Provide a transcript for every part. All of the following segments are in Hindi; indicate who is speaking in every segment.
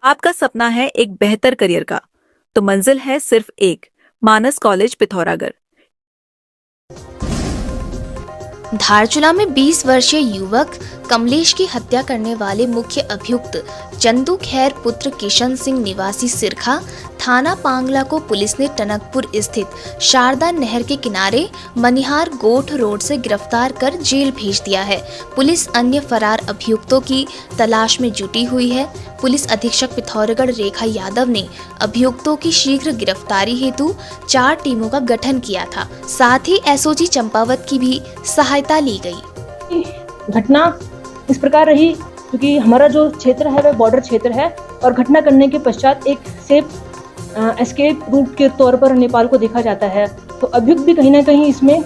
Speaker 1: आपका सपना है एक बेहतर करियर का, तो मंजिल है सिर्फ एक, मानस कॉलेज पिथौरागढ़।
Speaker 2: धारचूला में 20 वर्षीय युवक कमलेश की हत्या करने वाले मुख्य अभियुक्त चंदू खैर पुत्र किशन सिंह निवासी सिरखा थाना पांगला को पुलिस ने टनकपुर स्थित शारदा नहर के किनारे मनिहार गोठ रोड से गिरफ्तार कर जेल भेज दिया है। पुलिस अन्य फरार अभियुक्तों की तलाश में जुटी हुई है। पुलिस अधीक्षक पिथौरागढ़ रेखा यादव ने अभियुक्तों की शीघ्र गिरफ्तारी हेतु 4 टीमों का गठन किया था। साथ ही एसओजी चंपावत की भी सहायता ली गई।
Speaker 3: घटना इस प्रकार रही क्योंकि हमारा जो क्षेत्र है वह बॉर्डर क्षेत्र है और घटना करने के पश्चात एक सेफ एस्केप रूट के तौर पर नेपाल को देखा जाता है। तो अभियुक्त भी कहीं ना कहीं इसमें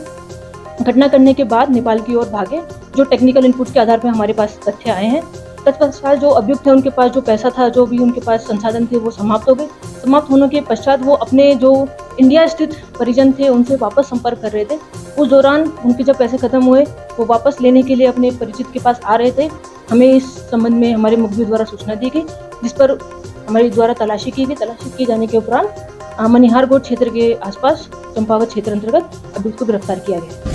Speaker 3: घटना करने के बाद नेपाल की ओर भागे। जो टेक्निकल इनपुट के आधार पर हमारे पास तथ्य आए हैं, तत्पश्चात जो अभियुक्त थे उनके पास जो पैसा था, जो भी उनके पास संसाधन थे, वो समाप्त हो गए। समाप्त होने के पश्चात वो अपने जो इंडिया स्थित परिजन थे उनसे वापस संपर्क कर रहे थे। उस दौरान उनके जब पैसे खत्म हुए वो वापस लेने के लिए अपने परिचित के पास आ रहे थे। हमें इस संबंध में हमारे मुखबिर द्वारा सूचना दी गई, जिस पर हमारे द्वारा तलाशी की गई। तलाशी किए जाने के उपरांत मनिहार गोठ क्षेत्र के आसपास चंपावत क्षेत्र अंतर्गत अभियुक्त को गिरफ्तार किया गया।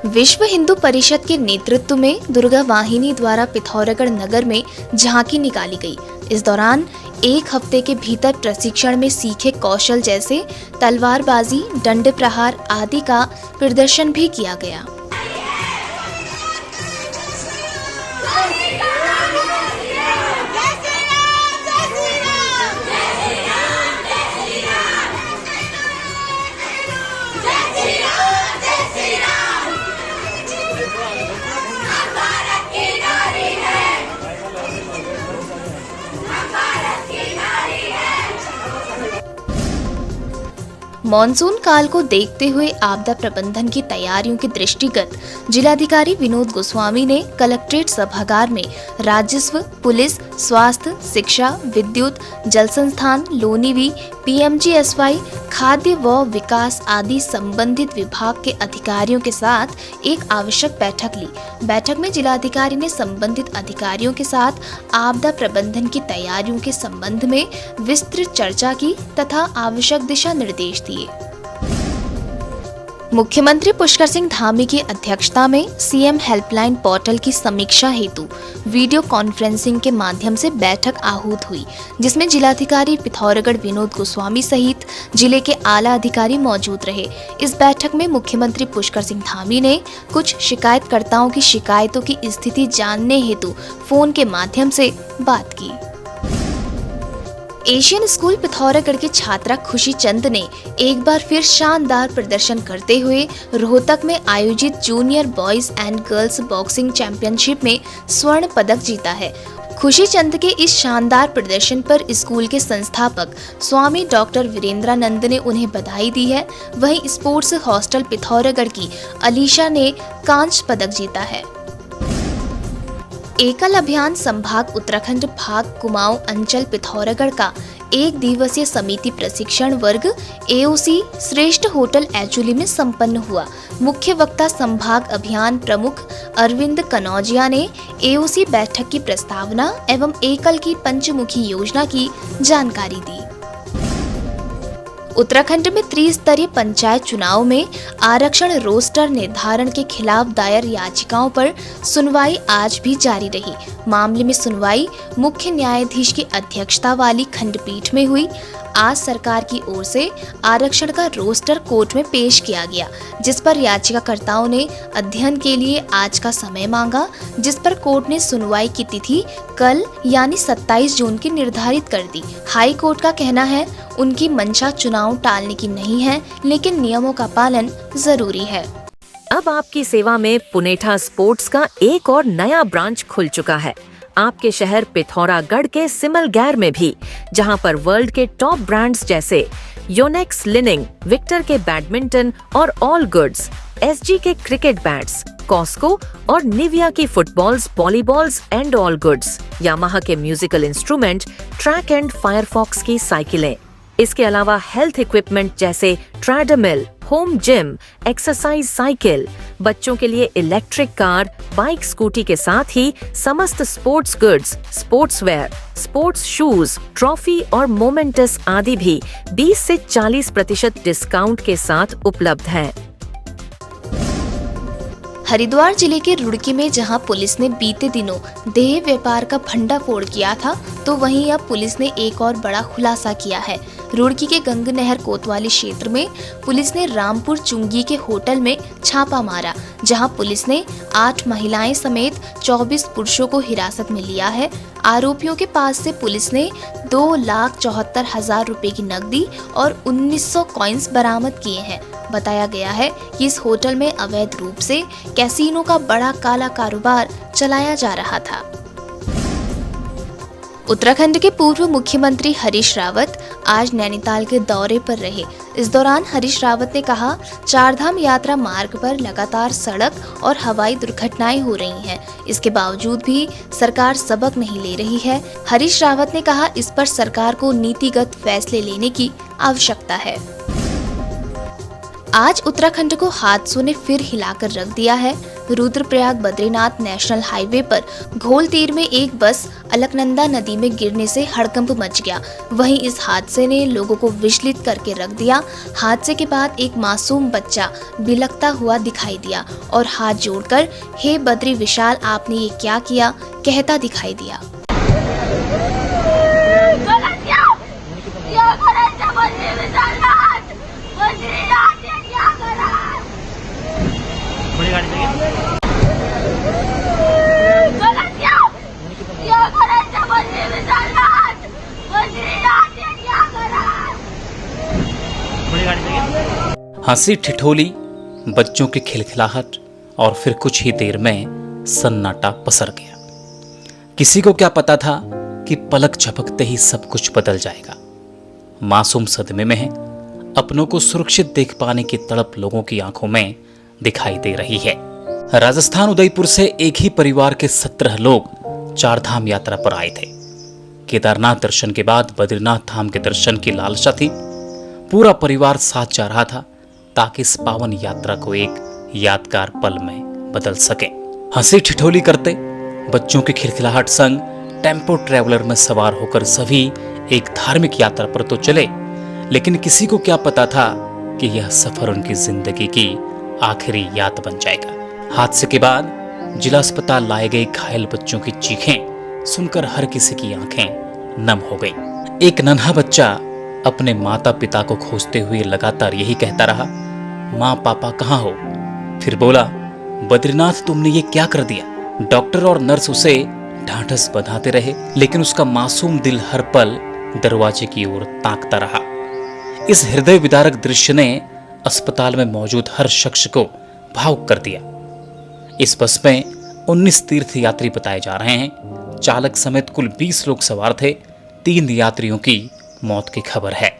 Speaker 2: विश्व हिंदू परिषद के नेतृत्व में दुर्गा वाहिनी द्वारा पिथौरागढ़ नगर में झांकी निकाली गई। इस दौरान 1 हफ्ते के भीतर प्रशिक्षण में सीखे कौशल जैसे तलवारबाजी, दंड प्रहार आदि का प्रदर्शन भी किया गया। मॉनसून काल को देखते हुए आपदा प्रबंधन की तैयारियों के दृष्टिगत जिलाधिकारी विनोद गोस्वामी ने कलेक्ट्रेट सभागार में राजस्व, पुलिस, स्वास्थ्य, शिक्षा, विद्युत, जल संस्थान, लोनीवी, पीएमजीएसवाई, खाद्य व विकास आदि संबंधित विभाग के अधिकारियों के साथ एक आवश्यक बैठक ली। बैठक में जिलाधिकारी ने संबंधित अधिकारियों के साथ आपदा प्रबंधन की तैयारियों के संबंध में विस्तृत चर्चा की तथा आवश्यक दिशा निर्देश दिए। मुख्यमंत्री पुष्कर सिंह धामी की अध्यक्षता में सीएम हेल्पलाइन पोर्टल की समीक्षा हेतु वीडियो कॉन्फ्रेंसिंग के माध्यम से बैठक आहूत हुई, जिसमें जिलाधिकारी पिथौरागढ़ विनोद गोस्वामी सहित जिले के आला अधिकारी मौजूद रहे। इस बैठक में मुख्यमंत्री पुष्कर सिंह धामी ने कुछ शिकायतकर्ताओं की शिकायतों की स्थिति जानने हेतु फोन के माध्यम से बात की। एशियन स्कूल पिथौरागढ़ के छात्रा खुशी चंद ने एक बार फिर शानदार प्रदर्शन करते हुए रोहतक में आयोजित junior boys and girls boxing championship में स्वर्ण पदक जीता है। खुशी चंद के इस शानदार प्रदर्शन पर स्कूल के संस्थापक स्वामी डॉक्टर वीरेंद्रानंद ने उन्हें बधाई दी है। वहीं स्पोर्ट्स हॉस्टल पिथौरागढ़ की अलीशा ने कांस्य पदक जीता है। एकल अभियान संभाग उत्तराखंड भाग कुमाऊं अंचल पिथौरागढ़ का 1 दिवसीय समिति प्रशिक्षण वर्ग एओसी श्रेष्ठ होटल एचुली में संपन्न हुआ। मुख्य वक्ता संभाग अभियान प्रमुख अरविंद कनौजिया ने एओसी बैठक की प्रस्तावना एवं एकल की पंचमुखी योजना की जानकारी दी। उत्तराखंड में त्रिस्तरीय पंचायत चुनाव में आरक्षण रोस्टर निर्धारण के खिलाफ दायर याचिकाओं पर सुनवाई आज भी जारी रही। मामले में सुनवाई मुख्य न्यायाधीश की अध्यक्षता वाली खंडपीठ में हुई। आज सरकार की ओर से आरक्षण का रोस्टर कोर्ट में पेश किया गया, जिस पर याचिकाकर्ताओं ने अध्ययन के लिए आज का समय मांगा, जिस पर कोर्ट ने सुनवाई की तिथि कल यानी 27 जून की निर्धारित कर दी। हाई कोर्ट का कहना है उनकी मंशा चुनाव टालने की नहीं है, लेकिन नियमों का पालन जरूरी है।
Speaker 4: अब आपकी सेवा में पुनेठा स्पोर्ट्स का एक और नया ब्रांच खुल चुका है, आपके शहर पिथौरागढ़ के सिमलगैर में भी, जहां पर वर्ल्ड के टॉप ब्रांड्स जैसे योनेक्स लिनिंग, विक्टर के बैडमिंटन और ऑल गुड्स, एसजी के क्रिकेट बैट्स, कॉस्को और निविया की footballs, volleyballs and all goods, Yamaha के musical instrument, track and Firefox की साइकिलें, इसके अलावा हेल्थ इक्विपमेंट जैसे treadmill, home gym, exercise cycle, बच्चों के लिए इलेक्ट्रिक कार, बाइक, स्कूटी के साथ ही समस्त sports goods, sports wear, sports shoes, trophy और मोमेंटस आदि भी 20 से 40% डिस्काउंट के साथ उपलब्ध हैं।
Speaker 2: हरिद्वार जिले के रुड़की में जहां पुलिस ने बीते दिनों देह व्यापार का भंडाफोड़ किया था, तो वहीं अब पुलिस ने एक और बड़ा खुलासा किया है। रुड़की के गंग नहर कोतवाली क्षेत्र में पुलिस ने रामपुर चुंगी के होटल में छापा मारा, जहां पुलिस ने 8 महिलाएं समेत 24 पुरुषों को हिरासत में लिया है। आरोपियों के पास से पुलिस ने 2,74,000 रुपए की नकदी और 1900 कॉइन्स बरामद किए हैं। बताया गया है कि इस होटल में अवैध रूप से कैसीनो का बड़ा काला कारोबार चलाया जा रहा था। उत्तराखंड के पूर्व मुख्यमंत्री हरीश रावत आज नैनीताल के दौरे पर रहे। इस दौरान हरीश रावत ने कहा, चारधाम यात्रा मार्ग पर लगातार सड़क और हवाई दुर्घटनाएं हो रही हैं। इसके बावजूद भी सरकार सबक नहीं ले रही है। हरीश रावत ने कहा, इस पर सरकार को नीतिगत फैसले लेने की आवश्यकता है। आज उत्तराखंड को हादसों ने फिर हिलाकर रख दिया है। रुद्रप्रयाग बद्रीनाथ नेशनल हाईवे पर घोलतीर में एक बस अलकनंदा नदी में गिरने से हड़कंप मच गया। वहीं इस हादसे ने लोगों को विचलित करके रख दिया। हादसे के बाद एक मासूम बच्चा बिलखता हुआ दिखाई दिया और हाथ जोड़कर हे बद्री विशाल आपने ये क्या किया कहता दिखाई दिया।
Speaker 5: हंसी ठिठोली, बच्चों की खिलखिलाहट और फिर कुछ ही देर में सन्नाटा पसर गया। किसी को क्या पता था कि पलक झपकते ही सब कुछ बदल जाएगा। मासूम सदमे में है। अपनों को सुरक्षित देख पाने की तड़प लोगों की आंखों में दिखाई दे रही है। राजस्थान उदयपुर से एक ही परिवार के 17 लोग चारधाम यात्रा पर आए थे। केदारनाथ दर्शन के बाद बद्रीनाथ धाम के दर्शन की लालसा थी। पूरा परिवार साथ जा रहा था ताकि इस पावन यात्रा को एक यादगार पल में बदल सके। हंसी ठिठोली करते, बच्चों की खिलखिलाहट संग टेम्पो ट्रैवलर में सवार होकर सभी एक धार्मिक यात्रा पर तो चले, लेकिन किसी को क्या पता था कि यह सफर उनकी जिंदगी की आखिरी याद बन जाएगा। हादसे के बाद जिला अस्पताल लाए गए घायल बच्चों की चीखें सुनकर हर किसी की आंखें नम हो गई। एक नन्हा बच्चा अपने माता पिता को खोजते हुए लगातार यही कहता रहा, माँ पापा कहाँ हो? फिर बोला, बद्रीनाथ तुमने ये क्या कर दिया? डॉक्टर और नर्स उसे ढांढस बंधाते रहे, लेकिन उसका मासूम दिल हर पल दरवाजे की ओर ताकता रहा। इस हृदय विदारक दृश्य ने अस्पताल में मौजूद हर शख्स को भावुक कर दिया। इस बस में 19 तीर्थ यात्री बताए जा रहे हैं। चालक समेत कुल 20 लोग सवार थे। 3 यात्रियों की मौत की खबर है।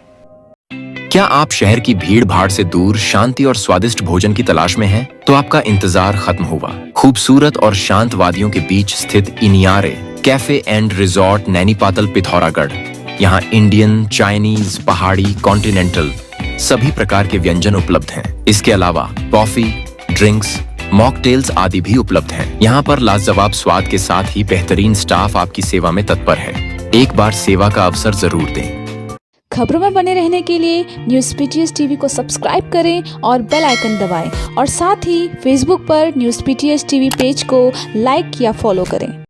Speaker 6: क्या आप शहर की भीड़ भाड़ से दूर शांति और स्वादिष्ट भोजन की तलाश में हैं? तो आपका इंतजार खत्म हुआ। खूबसूरत और शांत वादियों के बीच स्थित इनियारे कैफे एंड रिजॉर्ट नैनीपातल पिथौरागढ़। यहाँ इंडियन, चाइनीज, पहाड़ी, कॉन्टिनेंटल सभी प्रकार के व्यंजन उपलब्ध हैं। इसके अलावा कॉफी, ड्रिंक्स, मॉकटेल्स आदि भी उपलब्ध हैं। यहाँ पर लाजवाब स्वाद के साथ ही बेहतरीन स्टाफ आपकी सेवा में तत्पर है। एक बार सेवा का अवसर जरूर दें।
Speaker 7: खबरों में बने रहने के लिए न्यूज़ पीटीएस टीवी को सब्सक्राइब करें और बेल आइकन दबाएं और साथ ही फेसबुक पर न्यूज़ पीटीएस टीवी पेज को लाइक या फॉलो करें।